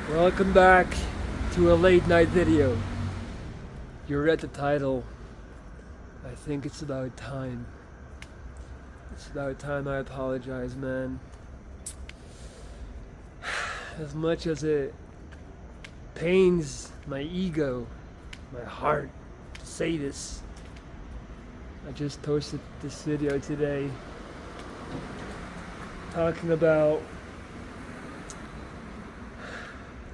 Welcome back to a late night video. You read the title. I think it's about time. It's about time I apologize, man. As much as it pains my ego, my heart to say this, I just posted this video today talking about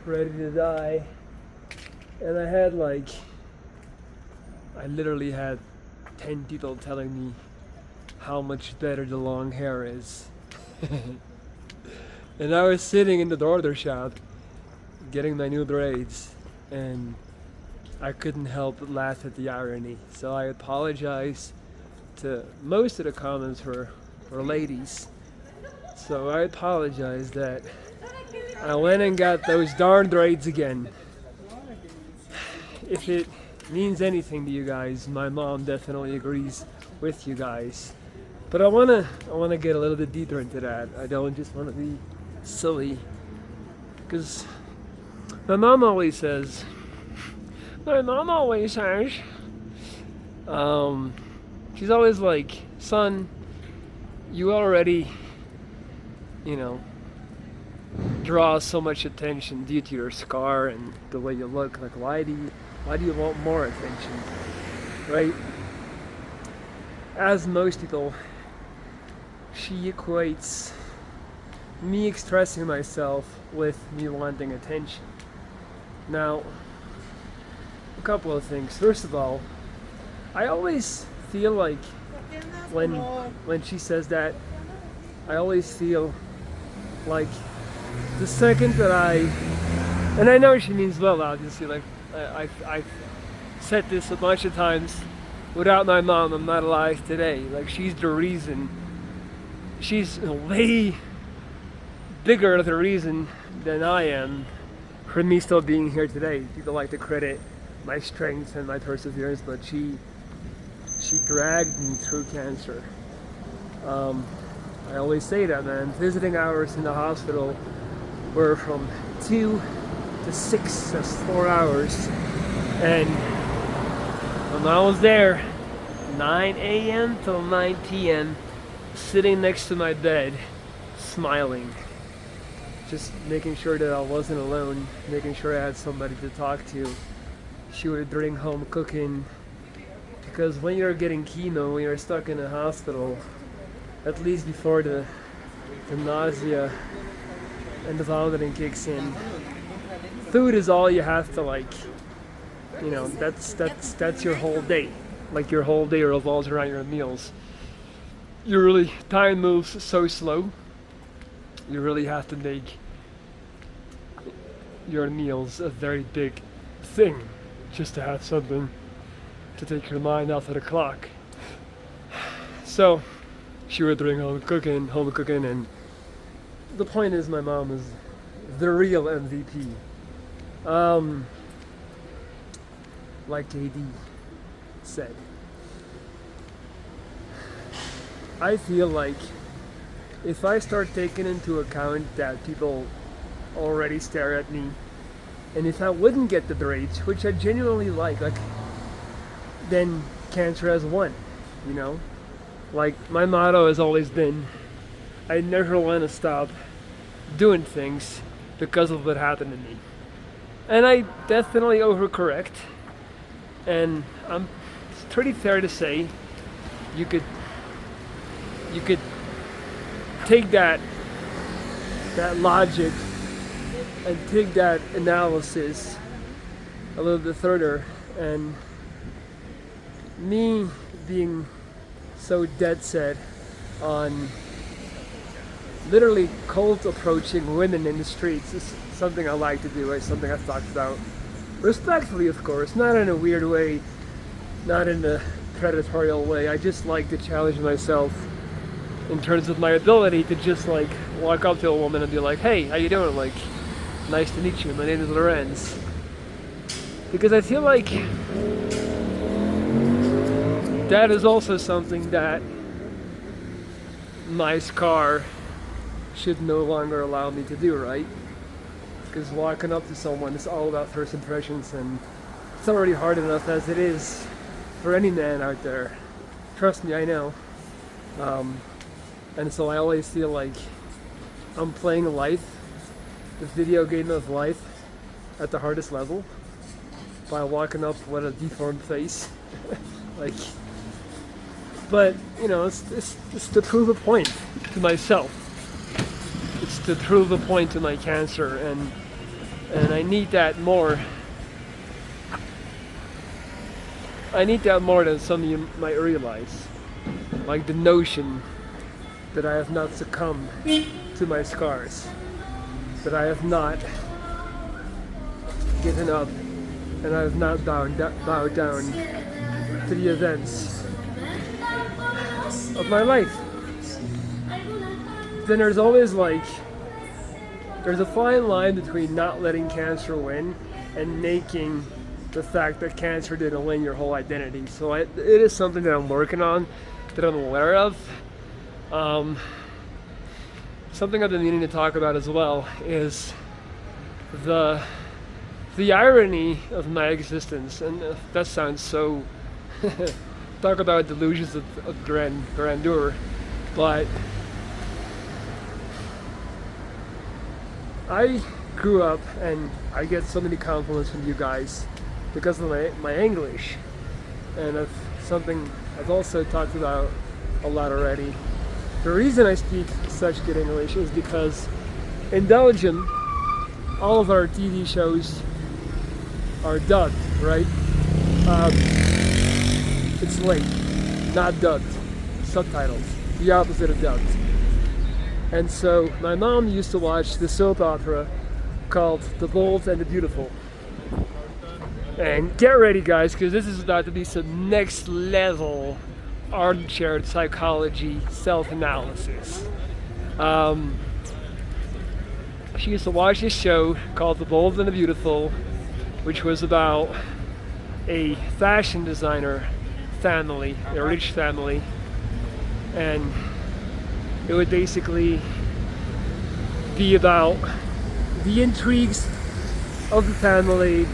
Ready to Die, and I literally had 10 people telling me how much better the long hair is. And I was sitting in the barber shop getting my new braids, and I couldn't help but laugh at the irony. So I apologize to most of the comments were ladies. So I apologize that I went and got those darn braids again. If it means anything to you guys, my mom definitely agrees with you guys. But I wanna get a little bit deeper into that. I don't just wanna be silly, because my mom always says, she's always like, son, you already, draw so much attention due to your scar and the way you look. Like, why do you want more attention, right? As most people, she equates me expressing myself with me wanting attention. Now, a couple of things. First of all, I always feel like when she says that, I always feel like the second that and I know she means well, obviously, like I've said this a bunch of times, without my mom I'm not alive today. Like, she's the reason, she's way bigger the reason than I am for me still being here today. People like to credit my strength and my perseverance, but she dragged me through cancer. I always say that, man. Visiting hours in the hospital were from 2 to 6, that's 4 hours. And when I was there, 9 a.m. till 9 p.m., sitting next to my bed, smiling. Just making sure that I wasn't alone, making sure I had somebody to talk to. She would bring home cooking. Because when you're getting chemo, when you're stuck in a hospital, at least before the nausea and the vomiting kicks in, food is all you have to that's your whole day. Like, your whole day revolves around your meals. Time moves so slow. You really have to make your meals a very big thing just to have something to take your mind off of the clock. So she would bring home cooking, and the point is, my mom is the real MVP. Like JD said, I feel like if I start taking into account that people already stare at me, and if I wouldn't get the braids, which I genuinely like, then cancer has won, Like, my motto has always been, I never want to stop doing things because of what happened to me. And I definitely overcorrect. And it's pretty fair to say you could take that logic and take that analysis a little bit further, and me being so dead set on literally cold approaching women in the streets is something I like to do. It's something I've talked about respectfully, of course, not in a weird way, not in a predatorial way. I just like to challenge myself in terms of my ability to just walk up to a woman and be like, hey, how you doing? Like, nice to meet you, my name is Lorenz. Because I feel like that is also something that my scar should no longer allow me to do, right? because walking up to someone is all about first impressions, and it's already hard enough as it is for any man out there. Trust me, I know. And so I always feel like I'm playing life, the video game of life, at the hardest level by walking up with a deformed face. Like, but you know, it's to prove a point to myself. It's to prove a point to my cancer, and I need that more. I need that more than some of you might realize. Like the notion that I have not succumbed to my scars, that I have not given up, and I have not bowed down to the events of my life. Then there's always there's a fine line between not letting cancer win and making the fact that cancer didn't win your whole identity. So it is something that I'm working on, that I'm aware of. Something I've been meaning to talk about as well is the irony of my existence, and that sounds so talk about delusions of grandeur, but I grew up, and I get so many compliments from you guys because of my English, and something I've also talked about a lot already. The reason I speak such good English is because in Belgium, all of our TV shows are dubbed, right? It's late, not dubbed, subtitles, the opposite of dubbed. And so my mom used to watch the soap opera called The Bold and the Beautiful. And get ready, guys, because this is about to be some next level armchair psychology self-analysis. She used to watch this show called The Bold and the Beautiful, which was about a fashion designer family, a rich family, and it would basically be about the intrigues of the family.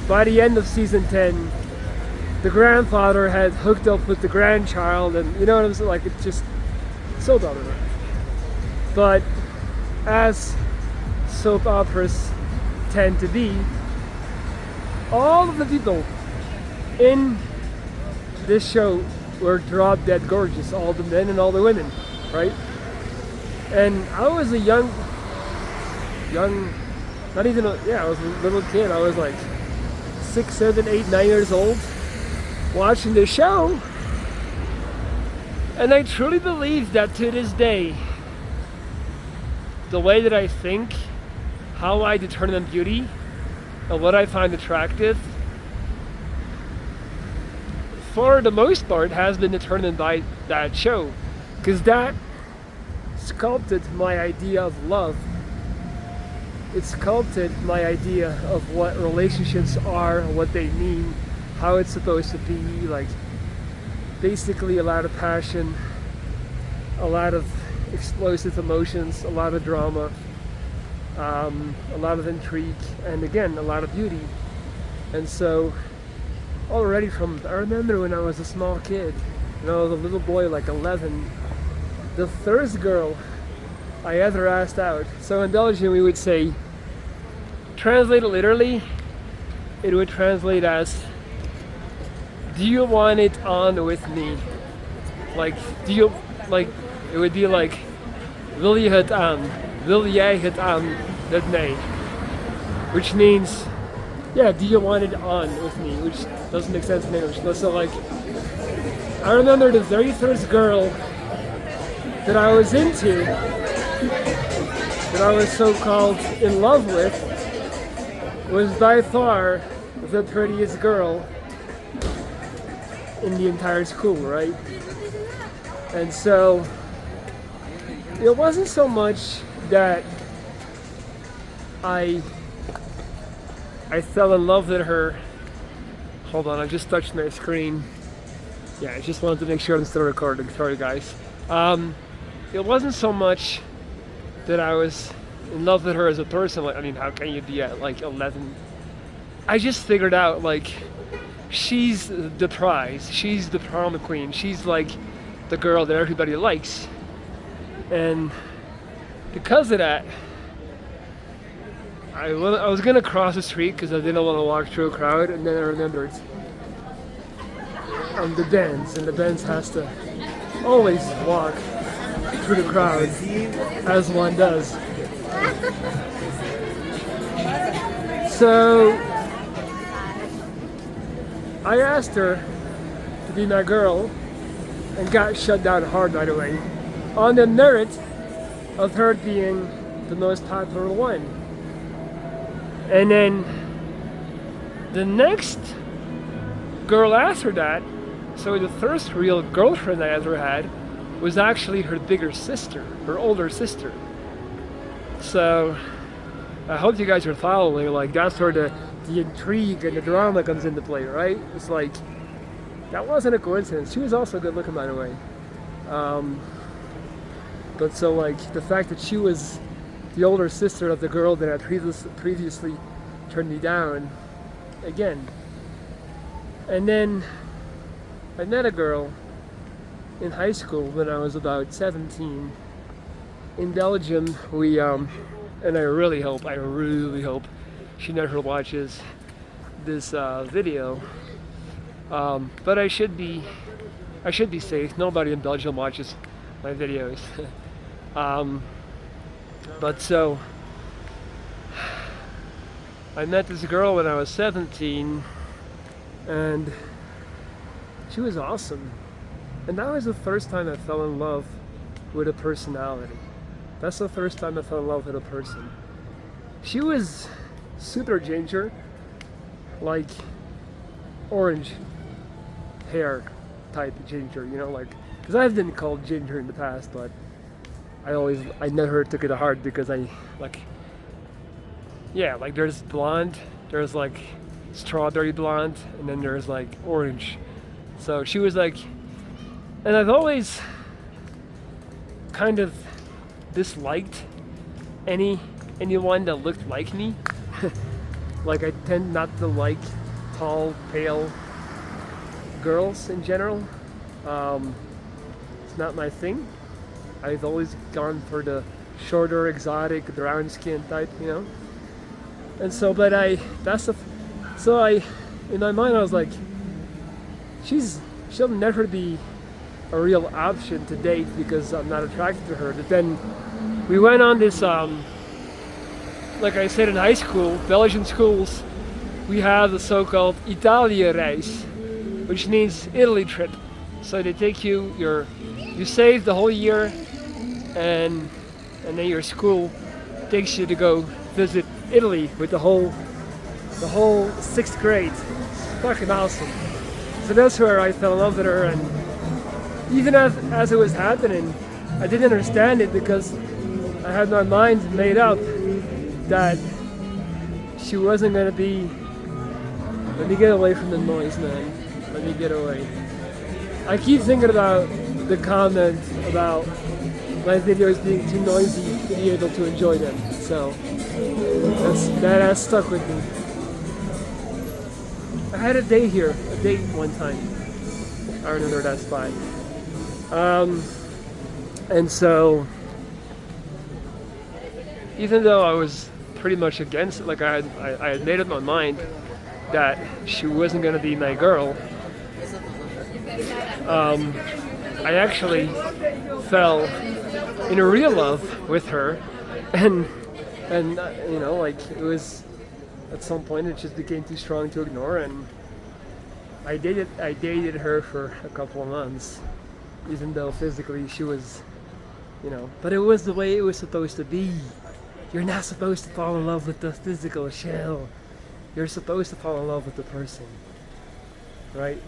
By the end of season 10, the grandfather had hooked up with the grandchild, and you know what I'm saying? Like, it's just soap opera. But as soap operas tend to be, all of the people in this show were drop dead gorgeous, all the men and all the women, right? And I was a young, not even I was a little kid. I was like 6, 7, 8, 9 years old, watching this show, and I truly believe that to this day, the way that I think, how I determine beauty, and what I find attractive, for the most part, has been determined by that show, because that sculpted my idea of love. It sculpted my idea of what relationships are, what they mean, how it's supposed to be, like basically a lot of passion, a lot of explosive emotions, a lot of drama, a lot of intrigue, and again, a lot of beauty. And so already I remember when I was a small kid, when I was a little boy, like 11, the first girl I ever asked out. So in Belgium we would say, translated literally, it would translate as, do you want it on with me? Like, it would be like, wil je het aan? Wil jij het aan met mij? Which means, yeah, do you want it on with me? Which doesn't make sense in English. So like, I remember the very first girl that I was into, that I was so-called in love with, was by far the prettiest girl in the entire school, right? And so it wasn't so much that I fell in love with her. Hold on, I just touched my screen. Yeah, I just wanted to make sure I'm still recording. Sorry, guys. It wasn't so much that I was in love with her as a person. Like, I mean, how can you be at like 11? I just figured out like she's the prize. She's the prom queen. She's like the girl that everybody likes. And because of that, I was gonna cross the street because I didn't want to walk through a crowd, and then I remembered the Benz, and the Benz has to always walk through the crowd, as one does. So I asked her to be my girl and got shut down hard right away on the merit of her being the most popular one. And then the next girl after that, so the first real girlfriend I ever had was actually her bigger sister, her older sister. So I hope you guys are following. Like, that's where the intrigue and the drama comes into play, right? It's like, that wasn't a coincidence. She was also good looking, by the way. But so like the fact that she was the older sister of the girl that had previously turned me down, again. And then I met a girl in high school when I was about 17 in Belgium. We and I really hope she never watches this video. But I should be safe. Nobody in Belgium watches my videos. But so I met this girl when I was 17, and she was awesome. And that was the first time I fell in love with a personality. That's the first time I fell in love with a person. She was super ginger, like orange hair type ginger, you know, like, because I've been called ginger in the past, but I never took it to heart because I like, yeah, like there's blonde, there's like strawberry blonde, and then there's like orange. So she was like, and I've always kind of disliked anyone that looked like me. Like, I tend not to like tall, pale girls in general. It's not my thing. I've always gone for the shorter, exotic, brown skin type, you know. And so, but in my mind I was like, she'll never be a real option to date because I'm not attracted to her. But then we went on this, like I said in high school, Belgian schools, we have the so-called Italia-reis, which means Italy trip. So they take you save the whole year, and then your school takes you to go visit Italy with the whole 6th grade. Fucking awesome. So that's where I fell in love with her, and even as it was happening, I didn't understand it because I had my mind made up that she wasn't gonna be. Let me get away from the noise, man. Let me get away. I keep thinking about the comment about my videos being too noisy to be able to enjoy them. So that has stuck with me. I had a date one time. I remember that spot. And so, even though I was pretty much against it, like I had made up my mind that she wasn't going to be my girl, I actually fell in a real love with her, and you know, like, it was at some point it just became too strong to ignore, and I dated her for a couple of months, even though physically she was, you know, but it was the way it was supposed to be. You're not supposed to fall in love with the physical shell. You're supposed to fall in love with the person, right?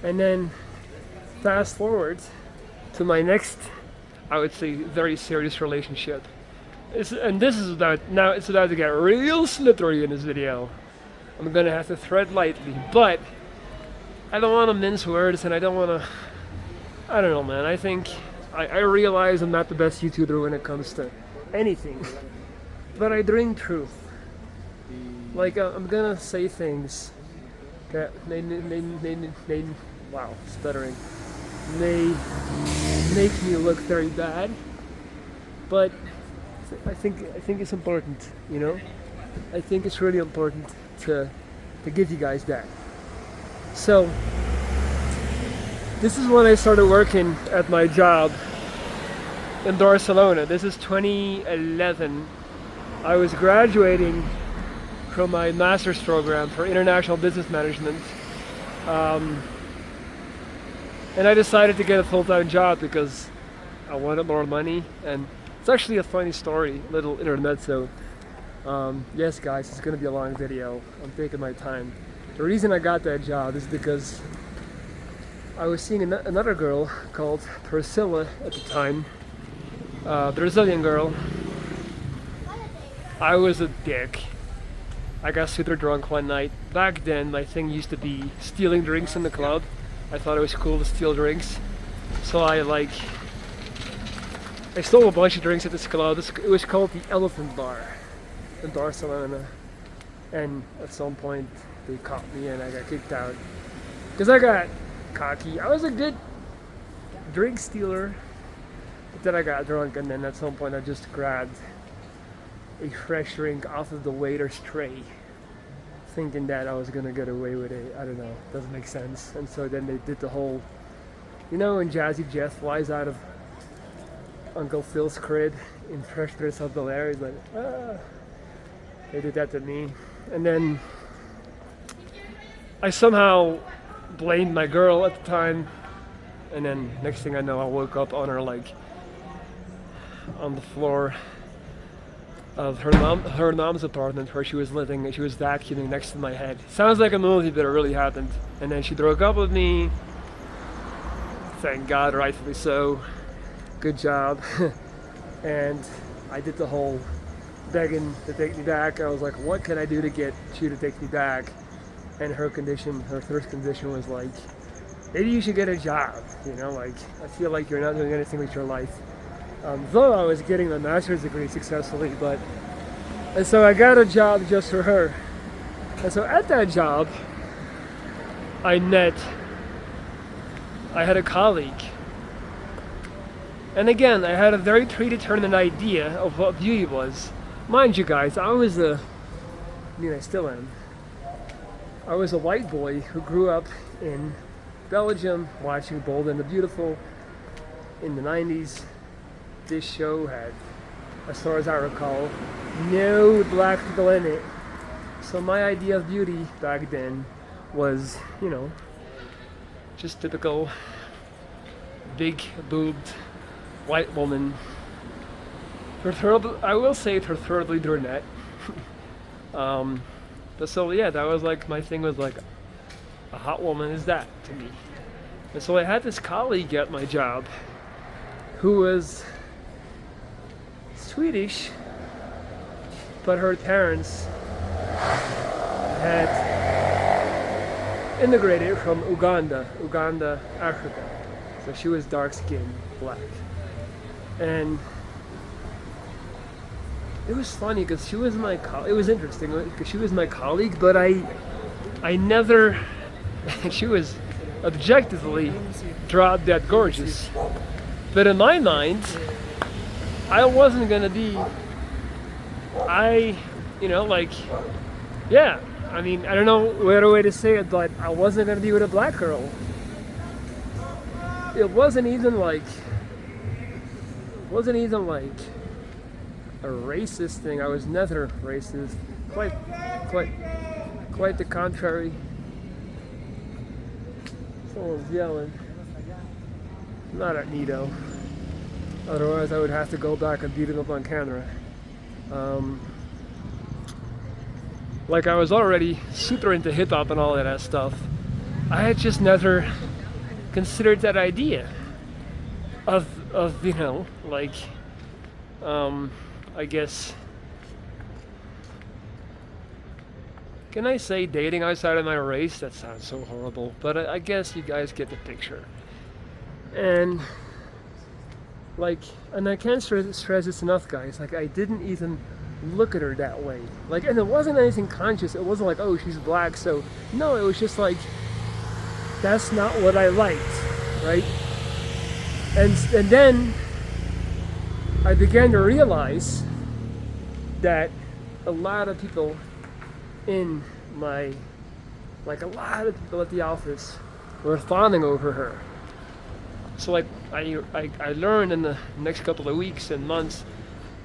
And then fast forward to my next, I would say, very serious relationship. It's about to get real slippery in this video. I'm gonna have to tread lightly, but I don't want to mince words, and I don't know, man. I think I realize I'm not the best YouTuber when it comes to anything, but I drink truth. Like I'm gonna say things that wow, stuttering, may make me look very bad, but I think it's important, you know. I think it's really important to give you guys that. So this is when I started working at my job in Barcelona. This is 2011. I was graduating from my master's program for international business management, and I decided to get a full-time job because I wanted more money. And it's actually a funny story, little intermezzo. Yes guys, it's gonna be a long video. I'm taking my time. The reason I got that job is because I was seeing another girl called Priscilla at the time, Brazilian girl. I was a dick. I got super drunk one night. Back then, my thing used to be stealing drinks in the club. I thought it was cool to steal drinks. So I stole a bunch of drinks at this club. It was called the Elephant Bar in Barcelona. And at some point, they caught me and I got kicked out. Because I got cocky. I was a good drink stealer. But then I got drunk, and then at some point I just grabbed a fresh drink off of the waiter's tray, thinking that I was gonna get away with it. I don't know, doesn't make sense. And so then they did the whole, you know, when Jazzy Jeff flies out of Uncle Phil's crib in Fresh Prince of Bel-Air, he's like, ah. They did that to me. And then I somehow blamed my girl at the time, and then next thing I know, I woke up on her, like, on the floor of her mom's apartment where she was living, and she was vacuuming next to my head. Sounds like a movie, but it really happened. And then she broke up with me. Thank God, rightfully so. Good job. And I did the whole begging to take me back. I was like, what can I do to get you to take me back? And her first condition was like, maybe you should get a job. You know, like, I feel like you're not doing anything with your life. Though I was getting my master's degree successfully, and so I got a job just for her. And so at that job, I had a colleague. And again, I had a very predetermined idea of what beauty was. Mind you guys, I still am. I was a white boy who grew up in Belgium watching Bold and the Beautiful in the 90s. This show had, as far as I recall, no black people in it. So my idea of beauty back then was, you know, just typical big-boobed white woman. I will say preferably brunette. But so yeah, that was like, my thing was like, a hot woman is that to me. And so I had this colleague at my job who was Swedish, but her parents had immigrated from Uganda, Africa. So she was dark-skinned, black. And it was funny because she was my it was interesting because she was my colleague, but I never, she was objectively drop dead gorgeous. But in my mind, I wasn't gonna be, yeah, I mean, I don't know what other way to say it, but I wasn't gonna be with a black girl. It wasn't even like a racist thing. I was never racist. Quite the contrary. Someone's yelling. Not at me though. Otherwise I would have to go back and beat him up on camera. Like, I was already super into hip hop and all of that stuff. I had just never considered that idea of I guess, can I say dating outside of my race? That sounds so horrible, but I guess you guys get the picture. And Like, and I can't stress this enough, guys. Like, I didn't even look at her that way. Like, and it wasn't anything conscious. It wasn't like, oh, she's black, so no. It was just like, that's not what I liked, right? And then I began to realize that a lot of people in my, like a lot of people at the office were fawning over her. So like I learned in the next couple of weeks and months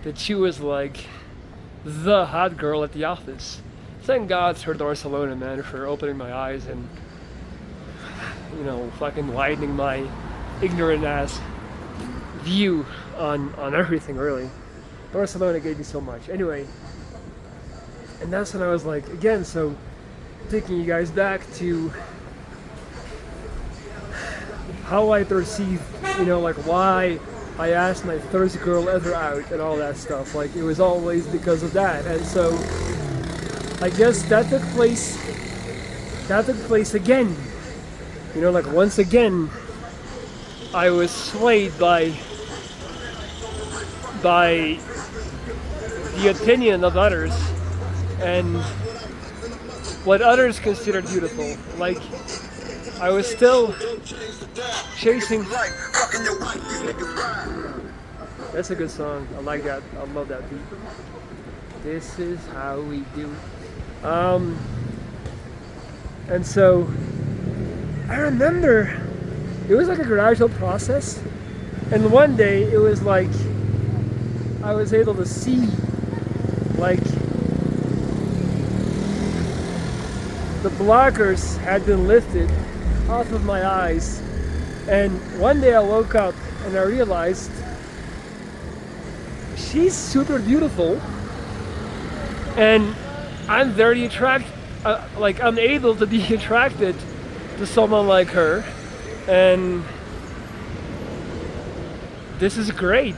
that she was like the hot girl at the office. Thank God for Barcelona, man, for opening my eyes and, you know, fucking widening my ignorant ass view on everything, really. Barcelona gave me so much. Anyway, and that's when I was like, again, so taking you guys back to how I perceive, you know, like why I asked my first girl ever out and all that stuff. Like, it was always because of that. And so I guess that took place again. You know, like once again I was swayed by the opinion of others and what others considered beautiful. Like, I was still chasing. That's a good song. I like that. I love that beat. This is how we do. And so I remember it was like a gradual process, and one day it was like I was able to see like the blockers had been lifted off of my eyes, and one day I woke up and I realized she's super beautiful and I'm very like I'm able to be attracted to someone like her, and this is great.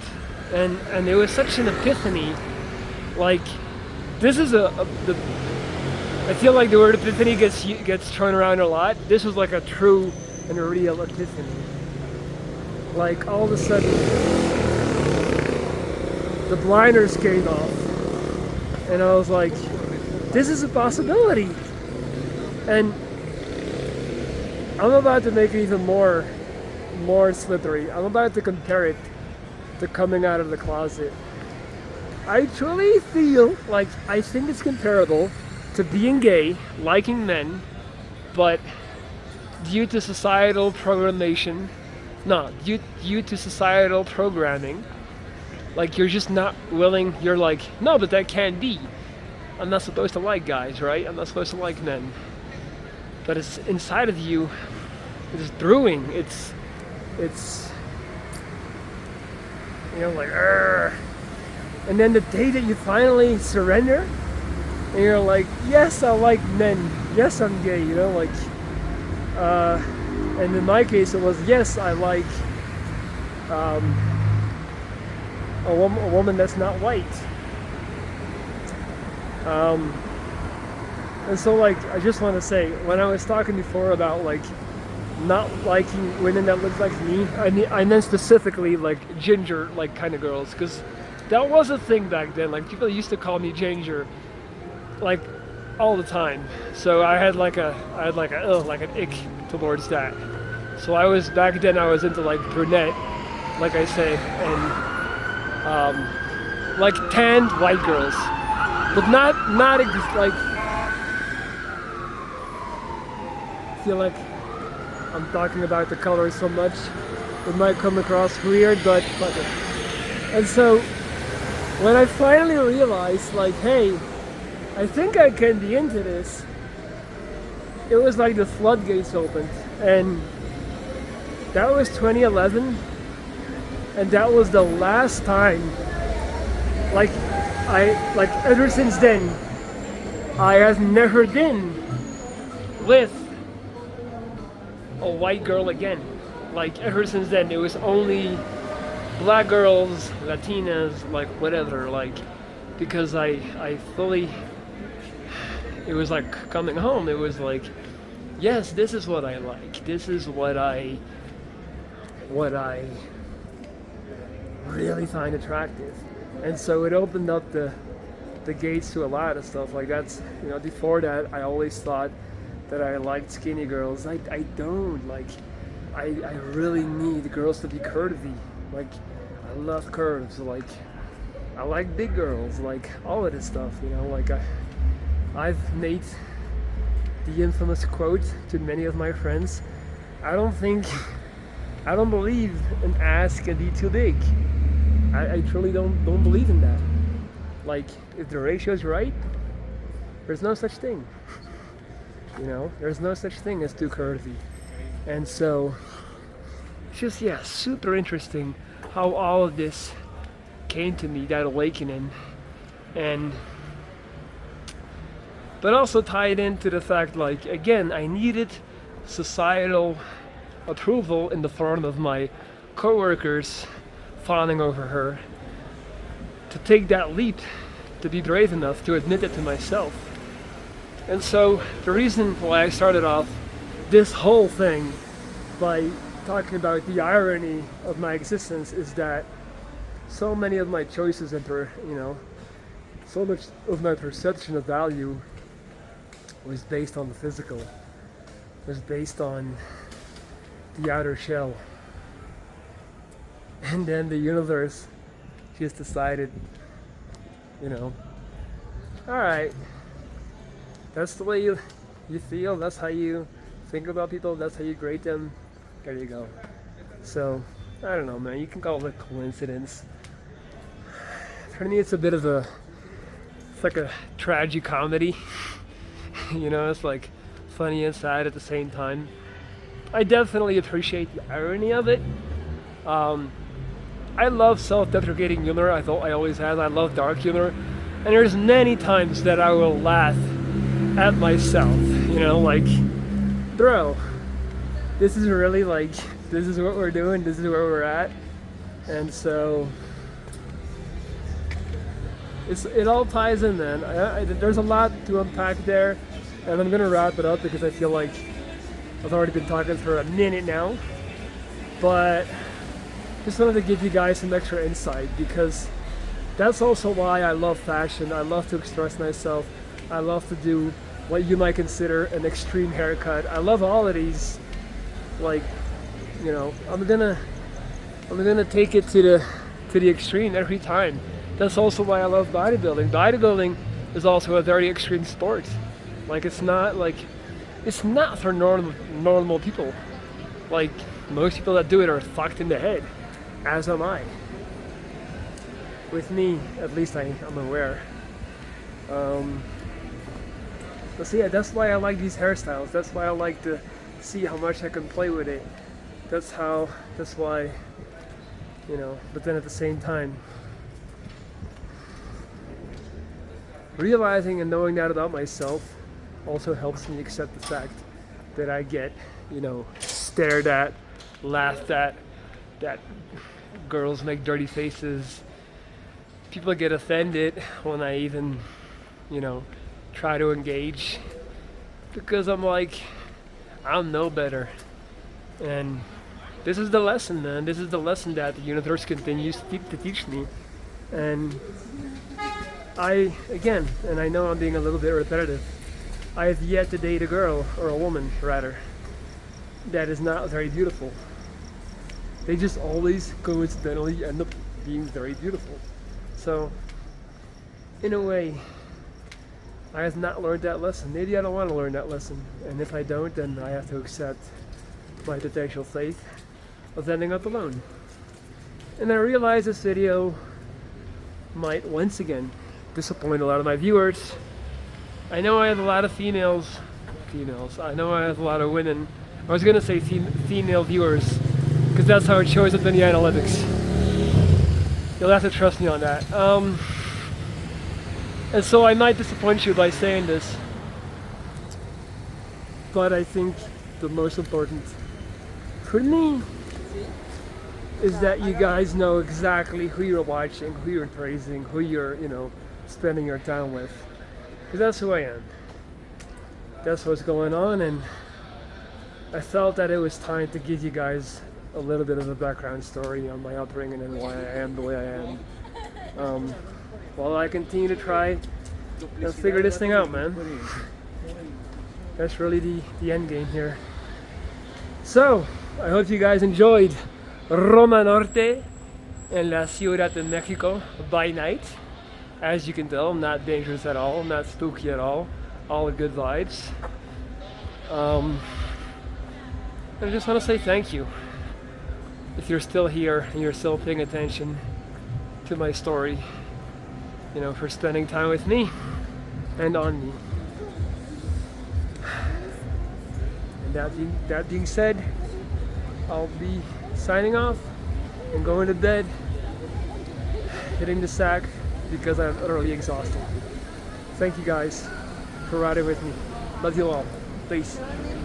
And it was such an epiphany. Like, this is I feel like the word epiphany gets thrown around a lot. This was like a true and a real epiphany. Like, all of a sudden the blinders came off and I was like, this is a possibility. And I'm about to make it even more slippery. I'm about to compare it to coming out of the closet. I truly feel like I think it's comparable to being gay, liking men, but due to societal programming, like you're just not willing, you're like, no, but that can't be. I'm not supposed to like guys, right? I'm not supposed to like men. But it's inside of you, it's brewing, it's you know, like, Argh. And then the day that you finally surrender, and you're like, yes, I like men, yes, I'm gay, you know, like, and in my case it was, yes, I like a woman that's not white. And so, like, I just want to say, when I was talking before about like not liking women that look like me, I meant specifically like ginger, like kind of girls, because that was a thing back then. Like, people used to call me ginger, like, all the time. So I had like an ick towards that. So I was back then. I was into like brunette, like I say, and like tanned white girls, but not like. I feel like I'm talking about the colors so much, it might come across weird, but fuck it. And so when I finally realized, like, hey, I think I can be into this, it was like the floodgates opened. And that was 2011, and that was the last time, like ever since then, I have never been with a white girl again. Like, ever since then, it was only black girls, Latinas, like whatever, like, because I fully, it was like coming home. It was like, yes, this is what I like. This is what I really find attractive. And so it opened up the gates to a lot of stuff. Like that's, before that I always thought that I liked skinny girls. I don't. Like, I really need girls to be curvy. Like, I love curves. Like, I like big girls. Like, all of this stuff, like I've made the infamous quote to many of my friends. I don't believe an ass can be too big. I truly don't believe in that. Like, if the ratio is right, there's no such thing. There's no such thing as too curvy. And so, it's just, super interesting how all of this came to me, that awakening. But also tied into the fact, like, again, I needed societal approval in the form of my coworkers fawning over her to take that leap, to be brave enough to admit it to myself. And so the reason why I started off this whole thing by talking about the irony of my existence is that so many of my choices and so much of my perception of value was based on the physical, was based on the outer shell. And then the universe just decided, alright, that's the way you feel, that's how you think about people, that's how you grade them, there you go. So, I don't know, man, you can call it a coincidence. For me, it's like a tragic comedy. It's like funny and sad at the same time. I definitely appreciate the irony of it. I love self-deprecating humor. I always have. I love dark humor. And there's many times that I will laugh at myself. Like, bro, this is really this is what we're doing. This is where we're at. And so it all ties in, man. There's a lot to unpack there. And I'm going to wrap it up because I feel like I've already been talking for a minute now. But just wanted to give you guys some extra insight because that's also why I love fashion. I love to express myself. I love to do what you might consider an extreme haircut. I love all of these. Like, I'm gonna take it to the extreme every time. That's also why I love bodybuilding. Bodybuilding is also a very extreme sport. Like, it's not for normal people. Like, most people that do it are fucked in the head, as am I. With me, at least I'm aware. But so that's why I like these hairstyles. That's why I like to see how much I can play with it. That's why, but then at the same time, realizing and knowing that about myself also helps me accept the fact that I get, stared at, laughed at, that girls make dirty faces. People get offended when I even, try to engage, because I'm like, I know better. And this is the lesson, man. This is the lesson that the universe continues to teach me. And I know I'm being a little bit repetitive, I have yet to date a girl, or a woman rather, that is not very beautiful. They just always coincidentally end up being very beautiful. So, in a way, I have not learned that lesson. Maybe I don't want to learn that lesson. And if I don't, then I have to accept my potential fate of ending up alone. And I realize this video might once again disappoint a lot of my viewers. I know I have a lot of females. I know I have a lot of women. I was gonna say female viewers, because that's how it shows up in the analytics. You'll have to trust me on that. And so I might disappoint you by saying this, but I think the most important for me is that you guys know exactly who you're watching, who you're praising, who you're, spending your time with. Because that's who I am. That's what's going on, and I felt that it was time to give you guys a little bit of a background story on my upbringing and why I am the way I am. While I continue to try and figure this thing out, man. That's really the end game here. So, I hope you guys enjoyed Roma Norte en la Ciudad de Mexico by night. As you can tell, I'm not dangerous at all, I'm not spooky at all good vibes. I just want to say thank you. If you're still here and you're still paying attention to my story, you know, for spending time with me and on me. And that being said, I'll be signing off and going to bed, hitting the sack because I'm utterly exhausted. Thank you guys for riding with me. Love you all. Peace.